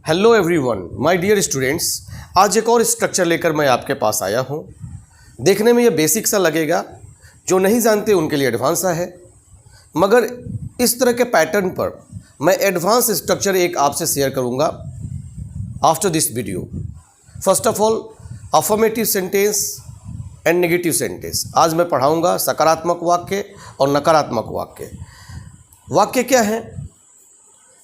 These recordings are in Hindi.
Hello everyone, my dear students. आज एक और स्ट्रक्चर लेकर मैं आपके पास आया हूँ। देखने में ये बेसिक सा लगेगा, जो नहीं जानते उनके लिए एडवांस सा है, मगर इस तरह के पैटर्न पर मैं एडवांस स्ट्रक्चर एक आपसे शेयर करूँगा after this video. First of all, affirmative sentence and negative sentence. आज मैं पढ़ाऊँगा सकारात्मक वाक्य और नकारात्मक वाक्य। वाक्य क्या है?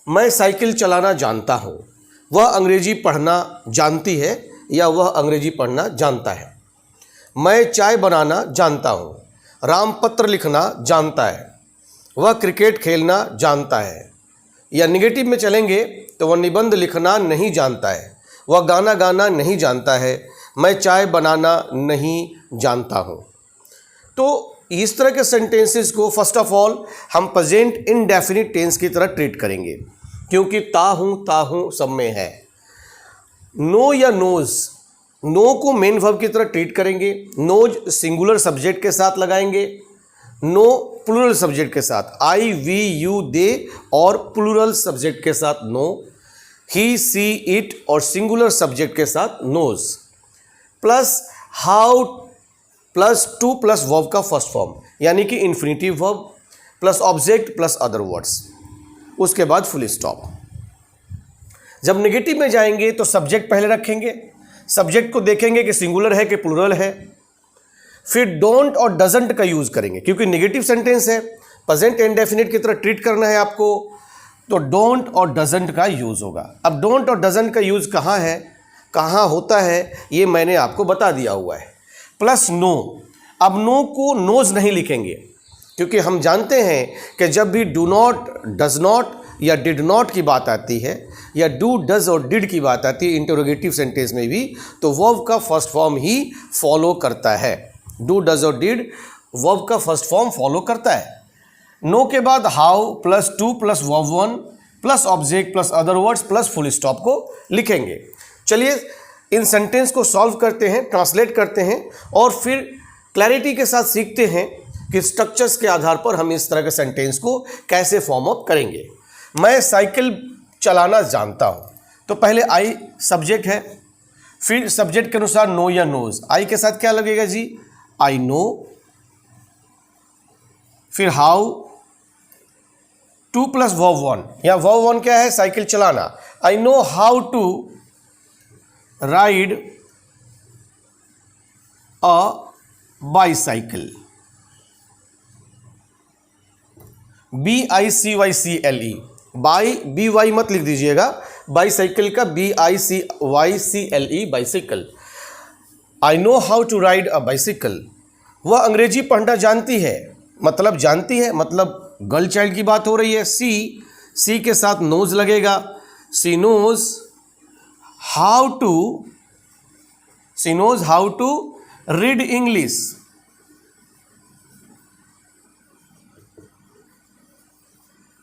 मैं साइकिल चलाना जानता हूँ। वह अंग्रेजी पढ़ना जानती है या वह अंग्रेजी पढ़ना जानता है। मैं चाय बनाना जानता हूँ। राम पत्र लिखना जानता है। वह क्रिकेट खेलना जानता है। या निगेटिव में चलेंगे तो वह निबंध लिखना नहीं जानता है। वह गाना गाना नहीं जानता है। मैं चाय बनाना नहीं जानता हूँ। तो इस तरह के सेंटेंसेस को फर्स्ट ऑफ ऑल हम प्रेजेंट इनडेफिनिट टेंस की तरह ट्रीट करेंगे, क्योंकि ता हूँ सब में है। नो या नोज, नो को मेन वर्ब की तरह ट्रीट करेंगे। नोज सिंगुलर सब्जेक्ट के साथ लगाएंगे, नो प्लूरल सब्जेक्ट के साथ, आई वी यू दे और प्लूरल सब्जेक्ट के साथ नो। ही सी इट और सिंगुलर सब्जेक्ट के साथ knows. Plus how plus to plus verb का फर्स्ट फॉर्म, यानी कि infinitive verb plus object plus other words, उसके बाद फुल स्टॉप। जब नेगेटिव में जाएंगे तो सब्जेक्ट पहले रखेंगे। सब्जेक्ट को देखेंगे कि सिंगुलर है कि प्लूरल है। फिर डोंट और डजंट का यूज करेंगे, क्योंकि नेगेटिव सेंटेंस है, प्रेजेंट इंडेफिनिट की तरह ट्रीट करना है आपको, तो डोंट और डजंट का यूज होगा। अब डोंट और डजंट का यूज कहाँ है, कहाँ होता है, ये मैंने आपको बता दिया हुआ है। Plus know. अब नो को नोज नहीं लिखेंगे, क्योंकि हम जानते हैं कि जब भी डू नॉट, डज नॉट या डिड नॉट की बात आती है, या डू, डज और डिड की बात आती है इंटरोगेटिव सेंटेंस में भी, तो वर्ब का फर्स्ट फॉर्म ही फॉलो करता है। डू, डज और डिड वर्ब का फर्स्ट फॉर्म फॉलो करता है। नो के बाद how plus to plus verb one plus object plus other words plus full stop को लिखेंगे। चलिए इन सेंटेंस को सॉल्व करते हैं, ट्रांसलेट करते हैं और फिर क्लैरिटी के साथ सीखते हैं कि स्ट्रक्चर्स के आधार पर हम इस तरह के सेंटेंस को कैसे फॉर्म अप करेंगे। मैं साइकिल चलाना जानता हूँ, तो पहले आई सब्जेक्ट है, फिर सब्जेक्ट के अनुसार नो या नोज। आई के साथ क्या लगेगा जी? I know. फिर how, to plus verb one, या वर्ब वन क्या है? साइकिल चलाना। I know how to ride a bicycle. BICYCLE, bi B Y मत लिख दीजिएगा, बाईसाइकिल का BICYCLE, bicycle. I know how to ride a bicycle. वह अंग्रेजी पढ़ना जानती है, मतलब जानती है, मतलब गर्ल चाइल्ड की बात हो रही है। सी के साथ नोज लगेगा। She knows how to read English.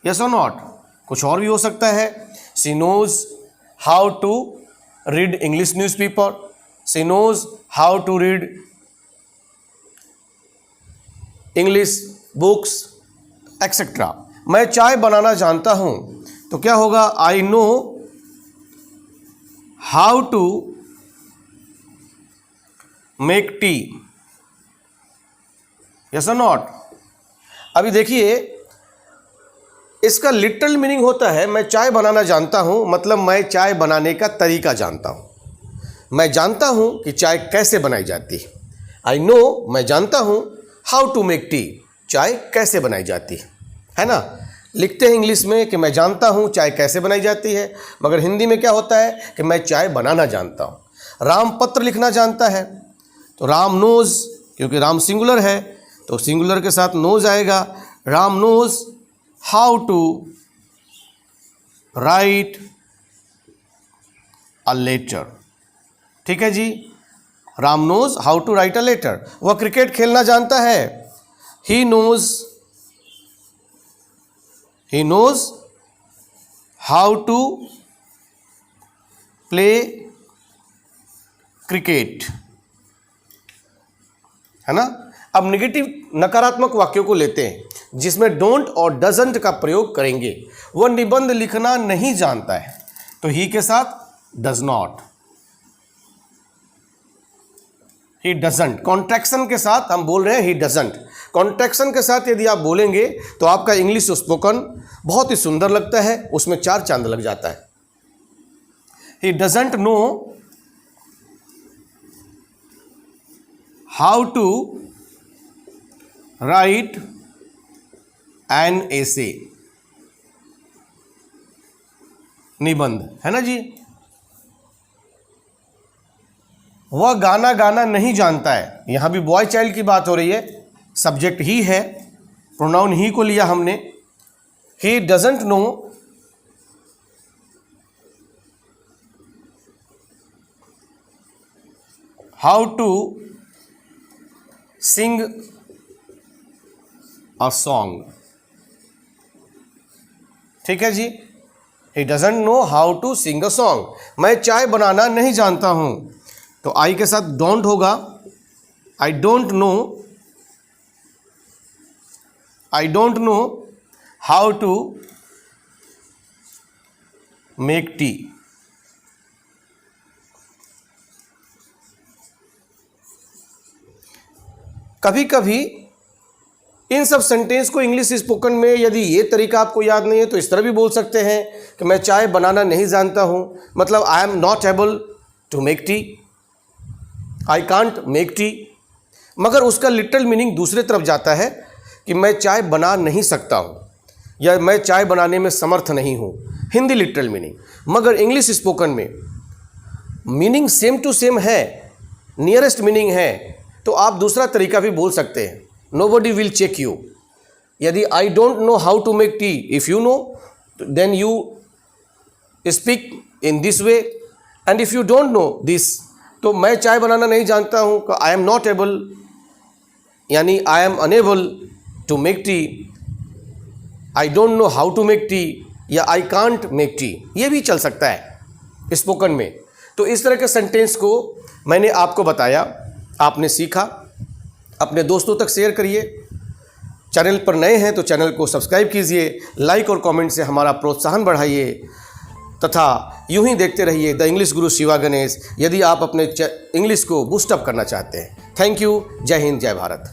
Yes और नॉट? कुछ और भी हो सकता है। She knows how to read English newspaper. She knows how to read English books etcetera. मैं चाय बनाना जानता हूं, तो क्या होगा? I know how to make tea. Yes और नॉट? अभी देखिए, इसका लिटरल मीनिंग होता है मैं चाय बनाना जानता हूं, मतलब मैं चाय बनाने का तरीका जानता हूं। मैं जानता हूं कि चाय कैसे बनाई जाती है। आई नो, मैं जानता हूं हाउ टू मेक टी, चाय कैसे बनाई जाती है ना? लिखते हैं इंग्लिश में कि मैं जानता हूं चाय कैसे बनाई जाती है, मगर हिंदी में क्या होता है कि मैं चाय बनाना जानता हूं। राम पत्र लिखना जानता है, तो राम नोज, क्योंकि राम सिंगुलर है तो सिंगुलर के साथ नोज आएगा। Ram knows how to write a letter. ठीक है जी, Ram knows how to write a letter. वह क्रिकेट खेलना जानता है। He knows how to play cricket, है ना? अब नेगेटिव नकारात्मक वाक्यों को लेते हैं, जिसमें डोंट और डजंट का प्रयोग करेंगे। वह निबंध लिखना नहीं जानता है। तो ही के साथ does not, he doesn't. Contraction के साथ हम बोल रहे हैं ही डजंट। कॉन्ट्रैक्शन के साथ यदि आप बोलेंगे तो आपका इंग्लिश स्पोकन बहुत ही सुंदर लगता है, उसमें 4 चांद लग जाता है। He doesn't know how to write an essay, निबंध, है ना जी। वह गाना गाना नहीं जानता है, यहां भी बॉय चाइल्ड की बात हो रही है, सब्जेक्ट ही है, प्रोनाउन ही को लिया हमने। He doesn't know how to sing a song, ठीक है जी। He doesn't know how to sing a song, मैं चाय बनाना नहीं जानता हूं, तो आई के साथ डोंट होगा। I don't know how to make tea, कभी कभी इन सब सेंटेंस को इंग्लिश स्पोकन में यदि ये तरीका आपको याद नहीं है तो इस तरह भी बोल सकते हैं कि मैं चाय बनाना नहीं जानता हूं, मतलब I am not able to make tea, I can't make tea. मगर उसका लिटरल मीनिंग दूसरे तरफ जाता है कि मैं चाय बना नहीं सकता हूँ या मैं चाय बनाने में समर्थ नहीं हूँ, हिंदी लिटरल मीनिंग। मगर इंग्लिश स्पोकन में मीनिंग सेम टू सेम है, नियरेस्ट मीनिंग है, तो आप दूसरा तरीका भी बोल सकते हैं। Nobody will check you. यदि I don't know how to make tea, if you know then you speak in this way, and if you don't know this, तो मैं चाय बनाना नहीं जानता हूँ, आई एम नॉट एबल, यानी I am unable to make tea, I don't know how to make tea, या आई कांट मेक टी, ये भी चल सकता है स्पोकन में। तो इस तरह के सेंटेंस को मैंने आपको बताया, आपने सीखा, अपने दोस्तों तक शेयर करिए। चैनल पर नए हैं तो चैनल को सब्सक्राइब कीजिए, लाइक और कमेंट से हमारा प्रोत्साहन बढ़ाइए, तथा यूं ही देखते रहिए द इंग्लिश गुरु शिवा गणेश, यदि आप अपने इंग्लिश को बूस्टअप करना चाहते हैं। Thank you. जय हिंद, जय भारत।